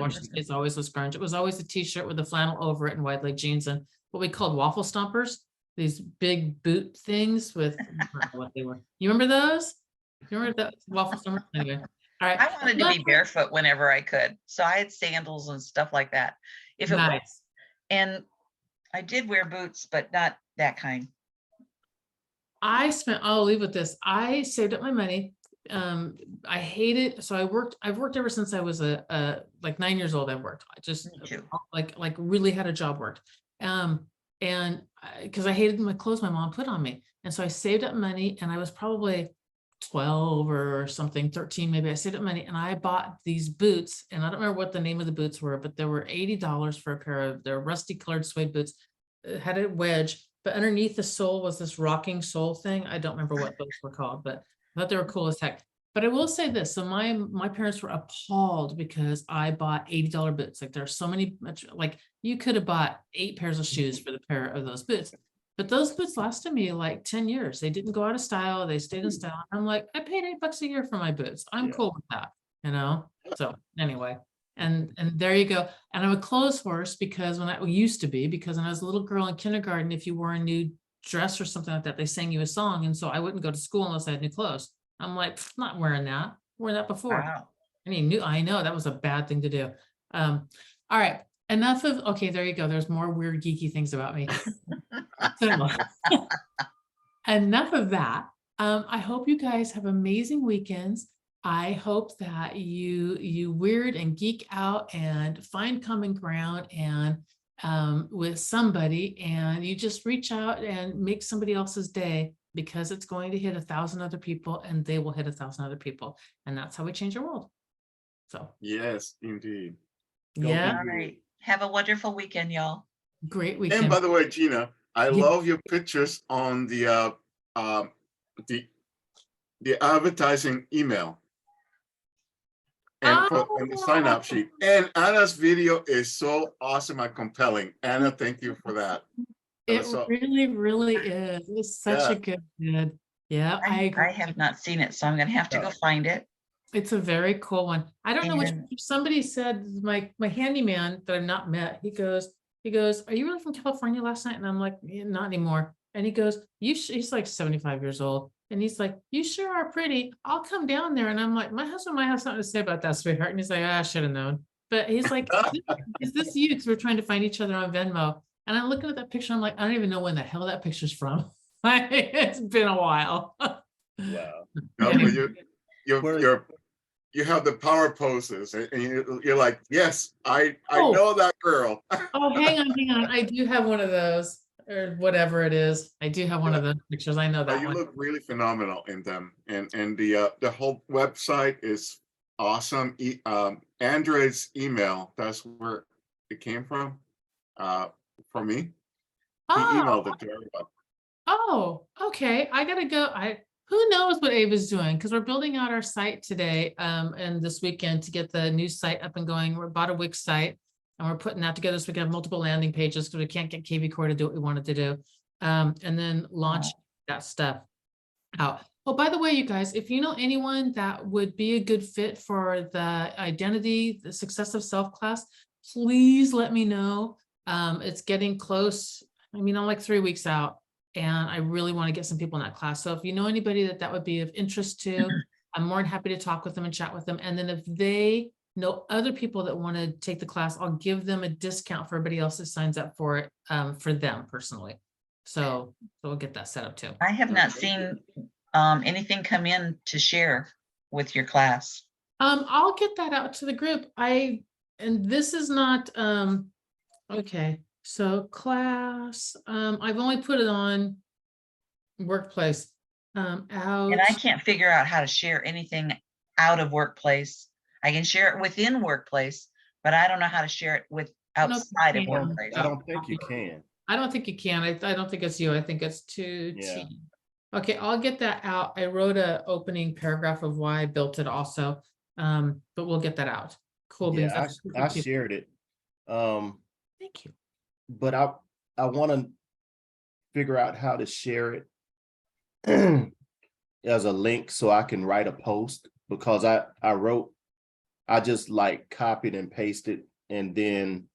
always was grunge. It was always a t-shirt with a flannel over it and wide leg jeans and what we called waffle stompers, these big boot things with, I don't know what they were. You remember those? You remember that waffle stompers? Anyway, all right. I wanted to be barefoot whenever I could. So I had sandals and stuff like that. If it was, Nice. and I did wear boots, but not that kind. I'll leave with this. I saved up my money. I hate it. So I've worked ever since I was like 9 years old. I've worked. I just Me too. like really had a job worked. And because I hated my clothes my mom put on me. And so I saved up money and I was probably 12 or something, 13, maybe. I saved up money and I bought these boots, and I don't remember what the name of the boots were, but they were $80 for a pair of their rusty colored suede boots. It had a wedge, but underneath the sole was this rocking sole thing. I don't remember what those were called, but I thought they were cool as heck. But I will say this. So my parents were appalled because I bought $80 boots. Like there are so many, like you could have bought 8 pairs of shoes for the pair of those boots. But those boots lasted me like 10 years. They didn't go out of style. They stayed in style. I'm like, I paid $8 a year for my boots. I'm Yeah. cool with that, you know? So anyway, and there you go. And I'm a clothes horse because when I used to be, because when I was a little girl in kindergarten, if you wore a new dress or something like that, they sang you a song. And so I wouldn't go to school unless I had new clothes. I'm like, not wearing that. Wore that before. Wow. I know that was a bad thing to do. All right. Okay, there you go. There's more weird geeky things about me. So, enough of that. I hope you guys have amazing weekends. I hope that you weird and geek out and find common ground and with somebody, and you just reach out and make somebody else's day, because it's going to hit 1,000 other people and they will hit 1,000 other people. And that's how we change our world. So Yes, indeed. yeah, All right. Have a wonderful weekend, y'all. great And weekend. by the way, Gina, I Yeah. love your pictures on the advertising email and and the sign up sheet. And Anna's video is so awesome and compelling. Anna, thank you for that. It So- really, really is. It's such Yeah. a good vid. Yeah, I I agree. have not seen it, so I'm gonna have to go find it. It's a very cool one. I don't know which, And- somebody said, my handyman that I've not met, he goes, are you really from California last night? And I'm like, "Yeah, not anymore." And he goes, he's like 75 years old. And he's like, "You sure are pretty. I'll come down there." And I'm like, my husband might have something to say about that, sweetheart. And he's like, I should have known. But he's like, is this you? Because we're trying to find each other on Venmo. And I'm looking at that picture. I'm like, I don't even know when the hell that picture's from. It's been a while. Wow. No, but you have the power poses, and you're like, yes, I Oh. know that girl. Oh, hang on. I do have one of those, or whatever it is. I do have one of those pictures. I know that You one. look really phenomenal in them, and the whole website is awesome. Android's email, that's where it came from. For me, he Oh, emailed it to everybody. Oh, okay. I gotta go. Who knows what Ava's doing? Because we're building out our site today, and this weekend to get the new site up and going. We're about a Wix site and we're putting that together so we can have multiple landing pages because we can't get KV Core to do what we wanted to do. And then launch that stuff out. Oh, by the way, you guys, if you know anyone that would be a good fit for the identity, the success of self class, please let me know. It's getting close. I mean, I'm like 3 weeks out. And I really want to get some people in that class. So if you know anybody that would be of interest to, I'm more than happy to talk with them and chat with them. And then if they know other people that want to take the class, I'll give them a discount for everybody else that signs up for it, for them personally. So we'll get that set up too. I have not seen anything come in to share with your class. I'll get that out to the group. And this is not, okay. So class, I've only put it on workplace, out. And I can't figure out how to share anything out of workplace. I can share it within workplace, but I don't know how to share it with outside of you can. workplace. I don't think you can. I don't think you can. I don't think it's you. I think it's too. Yeah. Okay, I'll get that out. I wrote a opening paragraph of why I built it also. But we'll get that out. Cool. beans. Yeah, That's I super. shared it. Thank you. But I want to figure out how to share it as a link so I can write a post, because I just like copied and pasted and then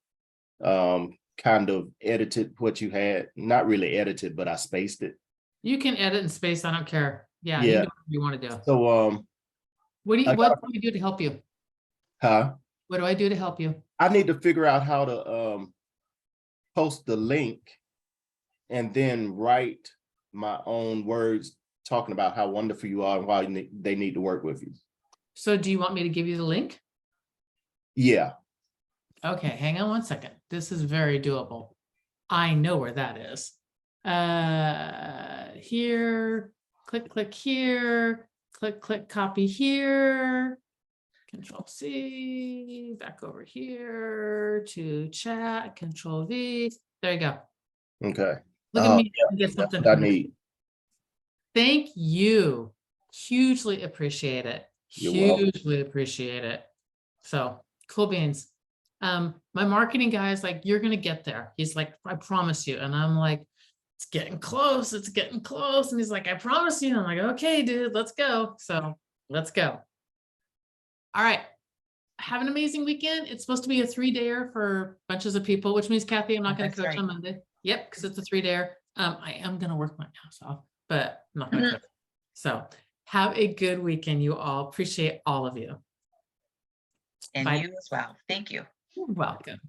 kind of edited what you had. Not really edited, but I spaced it. You can edit and space. I don't care. Yeah. Yeah. You do whatever you want to do. So What do I you do to help you? huh? What do I do to help you? I need to figure out how to post the link and then write my own words talking about how wonderful you are and why they need to work with you. So do you want me to give you the link? Yeah. Okay, hang on 1 second. This is very doable. I know where that is. Here, click here, click, copy here. Control C, back over here to chat, Control V. There you go. Okay. Look at me. Get That's something. what I need. Thank you. Hugely appreciate it. You're welcome. Hugely appreciate it. So cool beans. My marketing guy is like, you're gonna get there. He's like, I promise you. And I'm like, it's getting close. It's getting close. And he's like, I promise you. And I'm like, okay, dude, let's go. So let's go. All right. Have an amazing weekend. It's supposed to be a 3-dayer for bunches of people, which means Kathy, I'm not going to That's coach on Monday. Yep, because it's a 3-dayer. I am going to work my ass off, but I'm not going to coach. So have a good weekend, you all. Appreciate all of you. And Bye. you as well. Thank you. You're welcome.